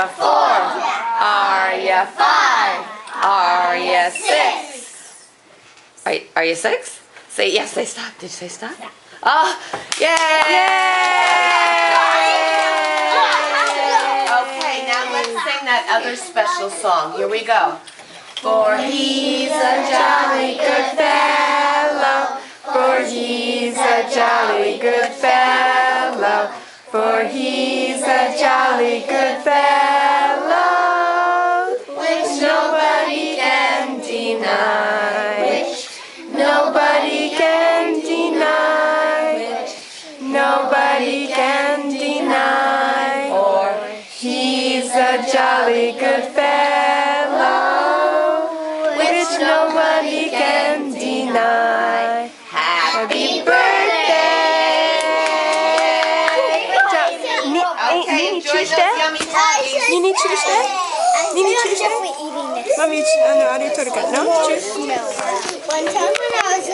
you 4? Are you 5? Are you 6? Are you 6? Say yes, say stop. Did you say stop? Oh, yay! Okay, now let's sing that other special song. Here we go. For he's a jolly good fellow, for he's a jolly good fellow, for he's a jolly good fellow, which nobody can deny, which nobody can deny, which nobody can deny, for he's a jolly good fellow, which nobody can deny. Happy birthday! Okay, enjoy those yummy toffees. You need cheese there? You need cheese there? Definitely eating this. Mommy, I know, I did tell the cat. No? Cheese? No. One time when I was